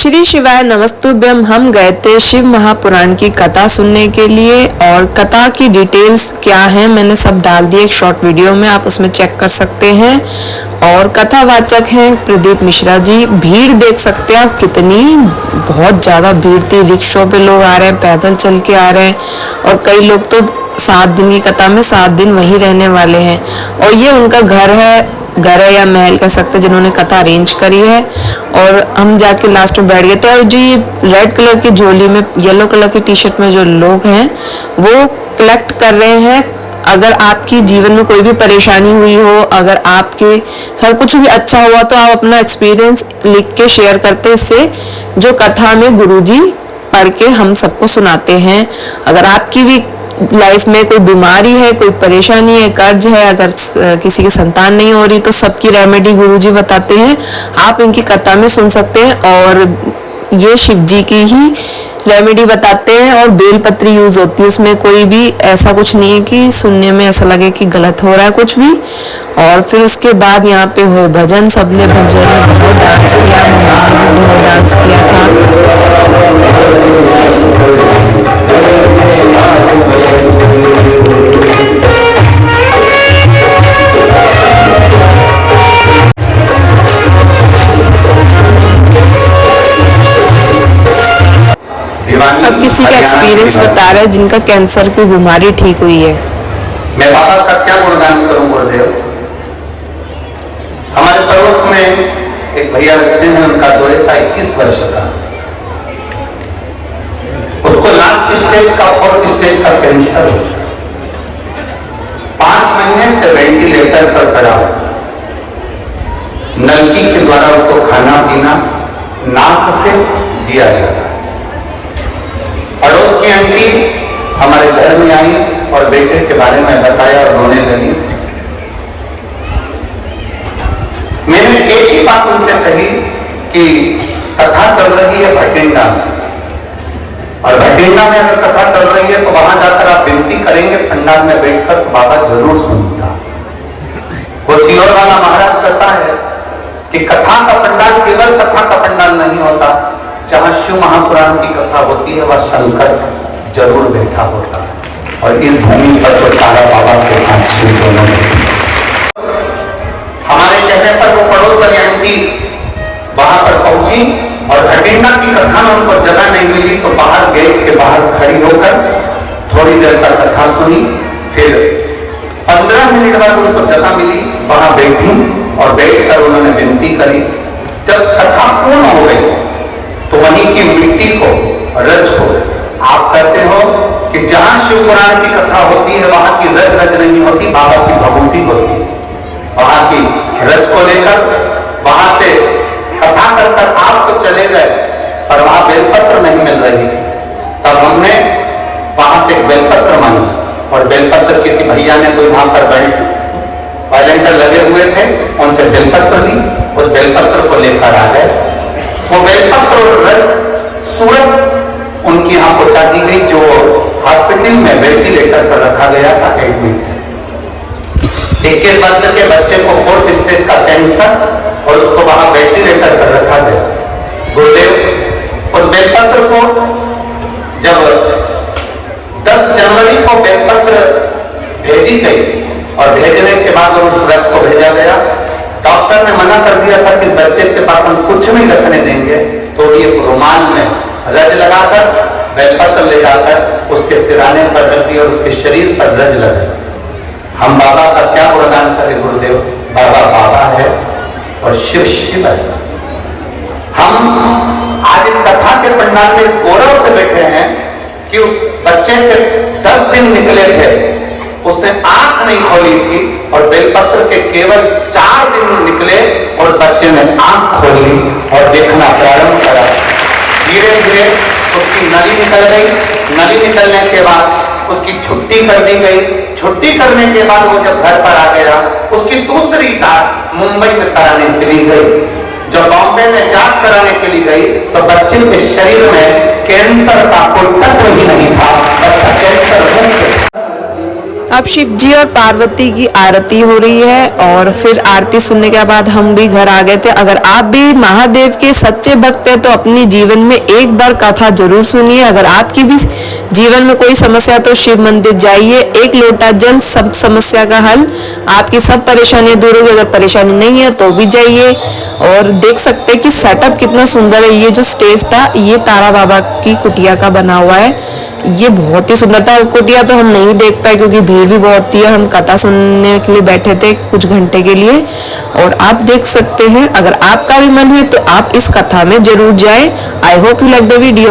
श्री शिवाय नमस्तुभ्यम। हम गए थे शिव महापुराण की कथा सुनने के लिए और कथा की डिटेल्स क्या है मैंने सब डाल दी एक शॉर्ट वीडियो में, आप उसमें चेक कर सकते हैं। और कथावाचक हैं प्रदीप मिश्रा जी। भीड़ देख सकते हैं आप कितनी, बहुत ज़्यादा भीड़ थी। रिक्शों पे लोग आ रहे हैं, पैदल चल के आ रहे हैं और कई लोग तो 7 दिन की कथा में 7 दिन वहीं रहने वाले हैं। और ये उनका घर है या महल कह सकते जिन्होंने कथा अरेंज करी है। और हम जाके लास्ट में बैठ गए थे। और जो ये रेड कलर की झोली में, येलो कलर की टी शर्ट में जो लोग हैं वो कलेक्ट कर रहे हैं। अगर आपकी जीवन में कोई भी परेशानी हुई हो, अगर आपके सब कुछ भी अच्छा हुआ तो आप अपना एक्सपीरियंस लिख के शेयर करते हैं। इससे जो कथा में गुरुजी पढ़ के हम सबको सुनाते हैं। अगर आपकी भी लाइफ में कोई बीमारी है, कोई परेशानी है, कर्ज है, अगर किसी की संतान नहीं हो रही तो सबकी रेमेडी गुरुजी बताते हैं। आप इनकी कथा में सुन सकते हैं और ये शिव जी की ही रेमेडी बताते हैं। और बेलपत्री यूज होती है उसमें, कोई भी ऐसा कुछ नहीं है कि सुनने में ऐसा लगे कि गलत हो रहा है कुछ भी। और फिर उसके बाद यहाँ पे हुए भजन, सबने भजन में बहुत डांस किया, मम्मा ने भी बहुत डांस किया था। अब किसी का एक्सपीरियंस बता रहा है जिनका कैंसर की बीमारी ठीक हुई है। मैं बाबा का क्या गुणगान करूं गुरुदेव। हमारे पड़ोस में एक भैया रहते हैं, उनका दोहे था 21 वर्ष का। उसको लास्ट स्टेज का, 4th स्टेज का कैंसर हो। 5 महीने से वेंटिलेटर पर पड़ा, नलकी के द्वारा उसको खाना पीना नाक से दिया जाता है। पड़ोस की आंटी हमारे घर में आई और बेटे के बारे में बताया और रोने लगी। मैंने एक ही बात उनसे कही कि कथा चल रही है भटिंडा में, और भटिंडा में अगर कथा चल रही है तो वहां जाकर आप विनती करेंगे पंडाल में बैठकर तो बाबा जरूर सुनता। वो सियोर वाला महाराज कहता है कि कथा का पंडाल केवल कथा का पंडाल नहीं होता, जहां शिव महापुराण की कथा होती है वह शंकर जरूर बैठा होता है। और इस भूमि पर तो सारा बाबा के साथ शिव दोनों हमारे कहने पर वो पड़ोस वाली आंटी वहां पर पहुंची और भटिंडा की कथा में उनको जगह नहीं मिली तो बाहर गेट के बाहर खड़ी होकर थोड़ी देर तक कथा सुनी। फिर 15 मिनट बाद उनको जगह मिली, वहां बैठी और बैठकर उन्होंने विनती करी। जब कथा पूर्ण हो गई तो वहीं की मिट्टी को, रज को, आप कहते हो कि जहां शिव पुराण की कथा होती है वहां की रज रज नहीं होती, बाबा की भभूति होती है। वहां की रज को लेकर वहां से कथा कर आप तो चले गए, पर वहां बेलपत्र नहीं मिल रही थी। तब हमने वहां से बेलपत्र मांगी और बेलपत्र किसी भैया ने कोई वहां पर वॉलंटियर लगे हुए थे, उनसे बेलपत्र ली, उस बेलपत्र को लेकर आ गए। वो बेलपत्र और रज सूरत उनकी यहां पहुंचा दी गई, जो हॉस्पिटल में वेंटिलेटर पर रखा गया था एडमिट। 21 वर्ष के बच्चे को 4th स्टेज का कैंसर और उसको वहां वेंटिलेटर पर रखा गया। गुरुदेव उस बेलपत्र को जब 10 जनवरी को बेलपत्र भेजी गई और भेजने के बाद उस रज को भेजा गया, डॉक्टर ने मना कर दिया था कि बच्चे के पास हम कुछ नहीं रखने देंगे, तो ये रुमाल में रज लगाकर बेलपत्र ले जाकर उसके सिराने पर रख दिया और उसके शरीर पर रज लगा। हम बाबा का क्या गुणगान करें गुरुदेव। बाबा बाबा है और शिव शिव है। हम आज इस कथा के पंडाल में इस गौरव से बैठे हैं कि उस बच्चे के 10 दिन निकले थे, उसने आंख नहीं खोली थी और बेलपत्र के केवल 4 दिन निकले और बच्चे ने आंख खोली और देखना प्रारंभ करा। धीरे धीरे उसकी नली निकल गई। नली निकलने के बाद उसकी छुट्टी कर दी गई। छुट्टी करने के बाद वो जब घर पर आ गया, उसकी दूसरी जांच मुंबई में कराने के लिए गई। जब बॉम्बे में जांच कराने के लिए गई तो बच्चे के शरीर में कैंसर का कोई तत्व ही नहीं था। बच्चा कैंसर मुक्त। अब शिव जी और पार्वती की आरती हो रही है और फिर आरती सुनने के बाद हम भी घर आ गए थे। अगर आप भी महादेव के सच्चे भक्त हैं तो अपने जीवन में एक बार कथा जरूर सुनिए। अगर आपकी भी जीवन में कोई समस्या तो शिव मंदिर जाइए, एक लोटा जल सब समस्या का हल, आपकी सब परेशानियां दूर होगी। अगर परेशानी नहीं है तो भी जाइए। और देख सकते हैं कि सेटअप कितना सुंदर है। ये जो स्टेज था ये तारा बाबा की कुटिया का बना हुआ है। ये बहुत ही सुंदर था। कुटिया तो हम नहीं देख पाए क्योंकि भीड़ भी बहुत थी। हम कथा सुनने के लिए बैठे थे कुछ घंटे के लिए। और आप देख सकते हैं, अगर आपका भी मन है तो आप इस कथा में जरूर जाएं। I hope you like the video.